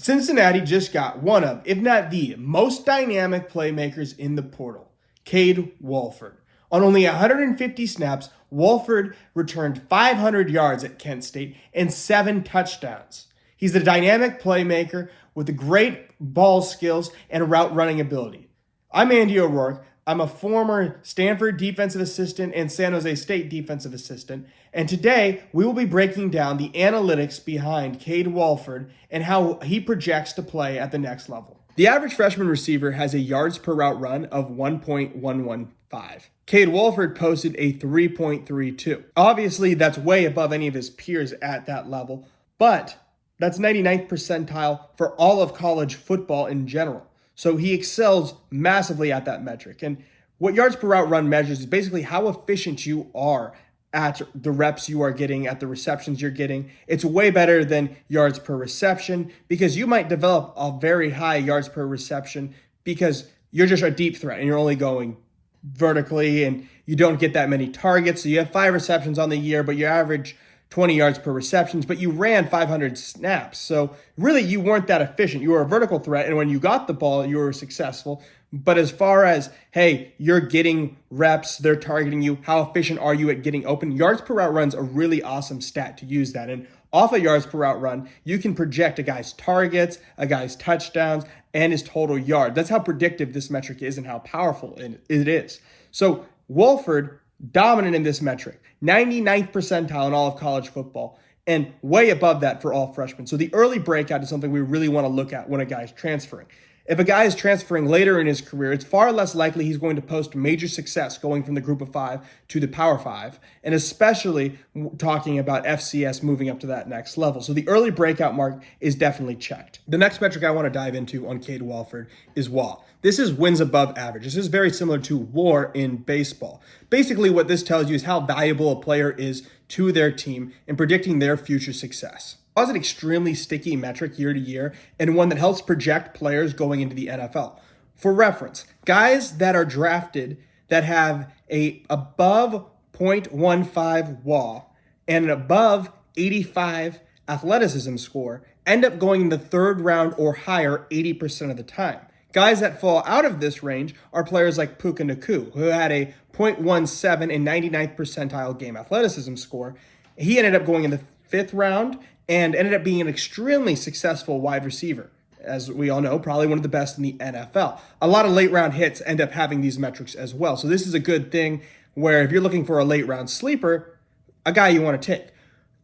Cincinnati just got one of, if not the most dynamic playmakers in the portal, Cade Wolford. On only 150 snaps, Wolford returned 500 yards at Kent State and 7 touchdowns. He's a dynamic playmaker with great ball skills and route running ability. I'm Andy O'Rourke. I'm a former Stanford defensive assistant and San Jose State defensive assistant, and today we will be breaking down the analytics behind Cade Wolford and how he projects to play at the next level. The average freshman receiver has a yards per route run of 1.115. Cade Wolford posted a 3.32. Obviously, that's way above any of his peers at that level, but that's 99th percentile for all of college football in general. So he excels massively at that metric. And what yards per route run measures is basically how efficient you are at the reps you are getting, at the receptions you're getting. It's way better than yards per reception because you might develop a very high yards per reception because you're just a deep threat and you're only going vertically and you don't get that many targets. So you have 5 receptions on the year, but you average 20 yards per receptions, but you ran 500 snaps. So really you weren't that efficient. You were a vertical threat, and when you got the ball, you were successful. But as far as, hey, you're getting reps, they're targeting you, how efficient are you at getting open? Yards per route run's a really awesome stat to use that. And off of yards per route run, you can project a guy's targets, a guy's touchdowns, and his total yard. That's how predictive this metric is and how powerful it is. So Wolford, dominant in this metric, 99th percentile in all of college football, and way above that for all freshmen. So the early breakout is something we really want to look at when a guy is transferring. If a guy is transferring later in his career, it's far less likely he's going to post major success going from the group of 5 to the power 5, and especially talking about FCS moving up to that next level. So the early breakout mark is definitely checked. The next metric I want to dive into on Cade Wolford is WAR. This is wins above average. This is very similar to WAR in baseball. Basically, what this tells you is how valuable a player is to their team in predicting their future success. WAR is an extremely sticky metric year to year and one that helps project players going into the NFL. For reference, guys that are drafted that have a above 0.15 WAR and an above 85 athleticism score end up going in the 3rd round or higher 80% of the time. Guys that fall out of this range are players like Puka Nacua, who had a 0.17 and 99th percentile game athleticism score. He ended up going in the 5th round and ended up being an extremely successful wide receiver. As we all know, probably one of the best in the NFL. A lot of late round hits end up having these metrics as well. So this is a good thing where if you're looking for a late round sleeper, a guy you want to take.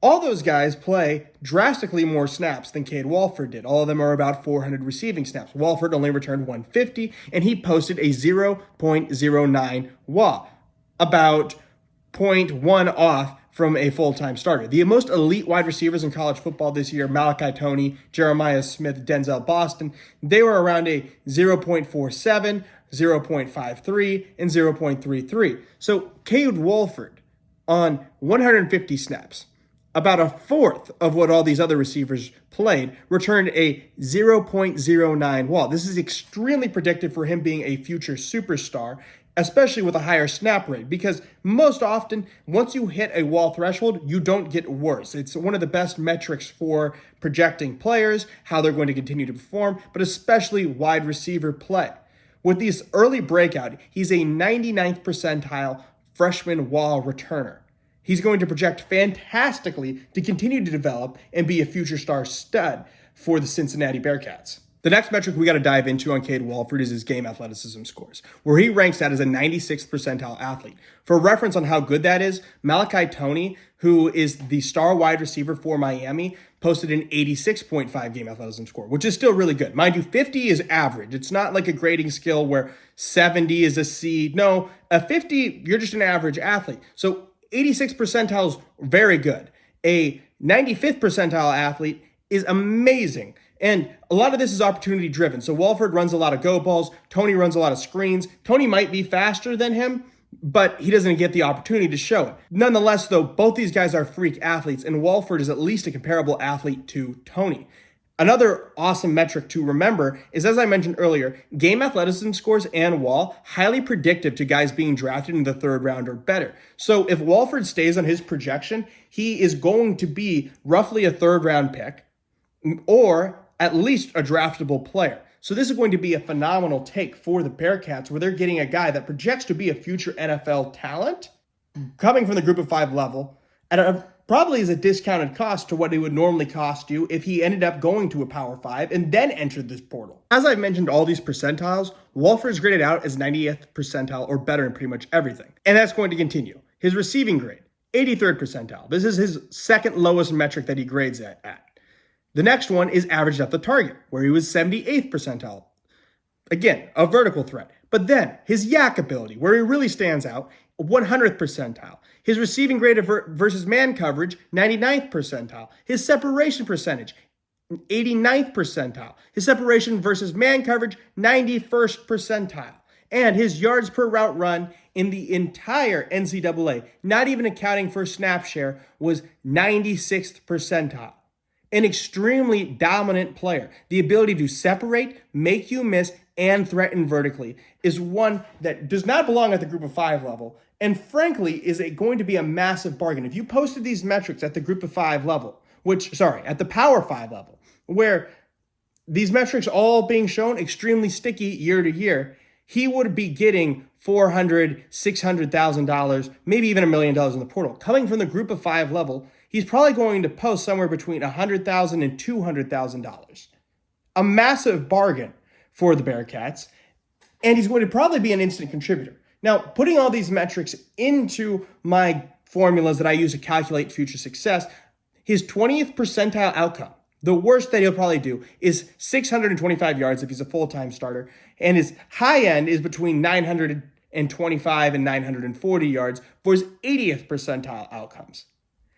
All those guys play drastically more snaps than Cade Wolford did. All of them are about 400 receiving snaps. Wolford only returned 150, and he posted a 0.09 WAR, about 0.1 off from a full-time starter. The most elite wide receivers in college football this year, Malachi Toney, Jeremiah Smith, Denzel Boston, they were around a 0.47, 0.53, and 0.33. So Cade Wolford on 150 snaps, about a 4th of what all these other receivers played, returned a 0.09 WAR. This is extremely predictive for him being a future superstar, especially with a higher snap rate, because most often, once you hit a wall threshold, you don't get worse. It's one of the best metrics for projecting players, how they're going to continue to perform, but especially wide receiver play. With this early breakout, he's a 99th percentile freshman wall returner. He's going to project fantastically to continue to develop and be a future star stud for the Cincinnati Bearcats. The next metric we got to dive into on Cade Wolford is his game athleticism scores, where he ranks out as a 96th percentile athlete. For reference on how good that is, Malachi Toney, who is the star wide receiver for Miami, posted an 86.5 game athleticism score, which is still really good. Mind you, 50 is average. It's not like a grading scale where 70 is a C. No, a 50, you're just an average athlete. So 86 percentile is very good. A 95th percentile athlete is amazing. And a lot of this is opportunity driven. So Wolford runs a lot of go balls. Toney runs a lot of screens. Toney might be faster than him, but he doesn't get the opportunity to show it. Nonetheless, though, both these guys are freak athletes, and Wolford is at least a comparable athlete to Toney. Another awesome metric to remember is, as I mentioned earlier, game athleticism scores and wall, highly predictive to guys being drafted in the 3rd round or better. So if Wolford stays on his projection, he is going to be roughly a 3rd round pick or at least a draftable player. So this is going to be a phenomenal take for the Bearcats, where they're getting a guy that projects to be a future NFL talent coming from the group of 5 level at probably is a discounted cost to what it would normally cost you if he ended up going to a Power 5 and then entered this portal. As I've mentioned all these percentiles, Wolford is graded out as 90th percentile or better in pretty much everything. And that's going to continue. His receiving grade, 83rd percentile. This is his second lowest metric that he grades at. The next one is average depth of target, where he was 78th percentile. Again, a vertical threat. But then his yak ability, where he really stands out, 100th percentile. His receiving grade versus man coverage, 99th percentile. His separation percentage, 89th percentile. His separation versus man coverage, 91st percentile. And his yards per route run in the entire NCAA, not even accounting for snap share, was 96th percentile. An extremely dominant player. The ability to separate, make you miss, and threaten vertically is one that does not belong at the group of 5 level, and frankly is going to be a massive bargain. If you posted these metrics at the group of 5 level, at the Power 5 level, where these metrics all being shown extremely sticky year to year, he would be getting $400,000, $600,000, maybe even $1 million in the portal. Coming from the group of 5 level, he's probably going to post somewhere between $100,000 and $200,000. A massive bargain for the Bearcats, and he's going to probably be an instant contributor. Now, putting all these metrics into my formulas that I use to calculate future success, his 20th percentile outcome, the worst that he'll probably do, is 625 yards if he's a full-time starter, and his high end is between 925 and 940 yards for his 80th percentile outcomes.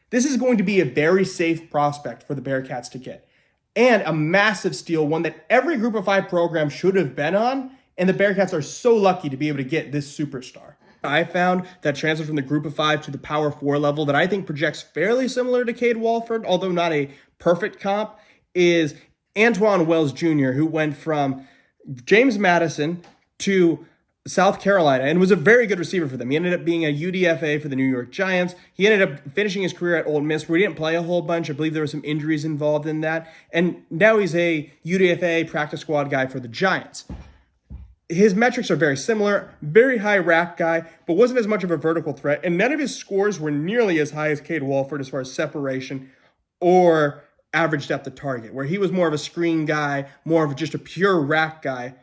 This is going to be a very safe prospect for the Bearcats to get, and a massive steal, one that every group of 5 program should have been on, and the Bearcats are so lucky to be able to get this superstar. I found that transfer from the group of 5 to the Power 4 level that I think projects fairly similar to Cade Wolford, although not a perfect comp, is Antoine Wells Jr., who went from James Madison to South Carolina and was a very good receiver for them. He ended up being a UDFA for the New York Giants. He ended up finishing his career at Ole Miss, where he didn't play a whole bunch. I believe there were some injuries involved in that. And now he's a UDFA practice squad guy for the Giants. His metrics are very similar, very high rack guy, but wasn't as much of a vertical threat. And none of his scores were nearly as high as Cade Wolford as far as separation or average depth of target, where he was more of a screen guy, more of just a pure rack guy.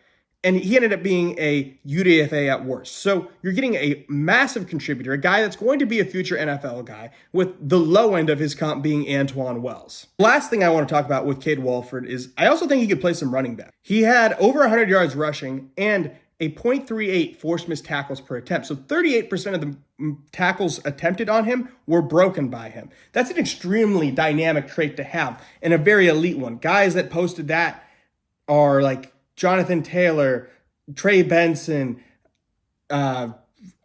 And he ended up being a UDFA at worst. So you're getting a massive contributor, a guy that's going to be a future NFL guy, with the low end of his comp being Antoine Wells. Last thing I want to talk about with Cade Wolford is I also think he could play some running back. He had over 100 yards rushing and a .38 forced missed tackles per attempt. So 38% of the tackles attempted on him were broken by him. That's an extremely dynamic trait to have, and a very elite one. Guys that posted that are like Jonathan Taylor, Trey Benson. A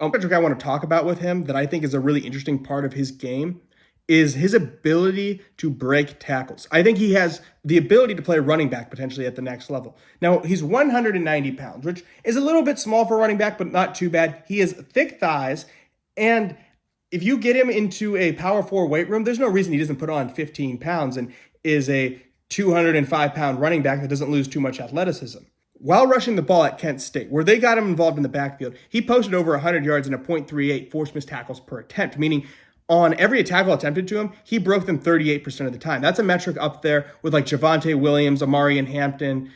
metric I want to talk about with him that I think is a really interesting part of his game is his ability to break tackles. I think he has the ability to play running back potentially at the next level. Now, he's 190 pounds, which is a little bit small for a running back, but not too bad. He has thick thighs, and if you get him into a Power 4 weight room, there's no reason he doesn't put on 15 pounds and is a 205-pound running back that doesn't lose too much athleticism. While rushing the ball at Kent State, where they got him involved in the backfield, he posted over 100 yards and a .38 forced missed tackles per attempt, meaning on every tackle attempted to him, he broke them 38% of the time. That's a metric up there with like Javonte Williams, Amarian Hampton,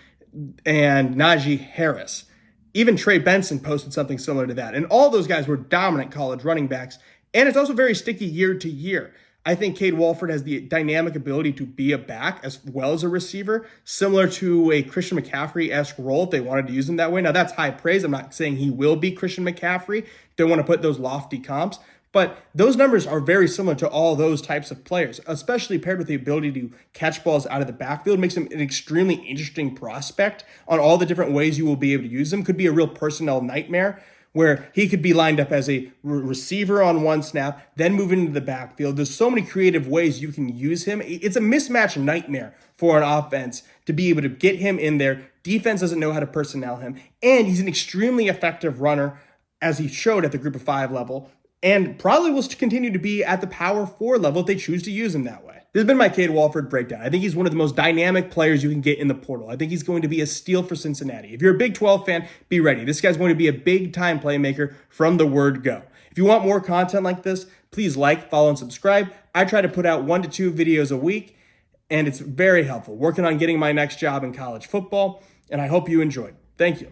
and Najee Harris. Even Trey Benson posted something similar to that. And all those guys were dominant college running backs. And it's also very sticky year to year. I think Cade Wolford has the dynamic ability to be a back as well as a receiver, similar to a Christian McCaffrey-esque role if they wanted to use him that way. Now, that's high praise. I'm not saying he will be Christian McCaffrey. Don't want to put those lofty comps. But those numbers are very similar to all those types of players, especially paired with the ability to catch balls out of the backfield. Makes him an extremely interesting prospect on all the different ways you will be able to use him. Could be a real personnel nightmare, where he could be lined up as a receiver on one snap, then move into the backfield. There's so many creative ways you can use him. It's a mismatch nightmare for an offense to be able to get him in there. Defense doesn't know how to personnel him, and he's an extremely effective runner, as he showed at the group of 5 level, and probably will continue to be at the Power 4 level if they choose to use him that way. this has been my Cade Wolford breakdown. I think he's one of the most dynamic players you can get in the portal. I think he's going to be a steal for Cincinnati. If you're a Big 12 fan, be ready. This guy's going to be a big-time playmaker from the word go. If you want more content like this, please like, follow, and subscribe. I try to put out 1 to 2 videos a week, and it's very helpful. Working on getting my next job in college football, and I hope you enjoyed. Thank you.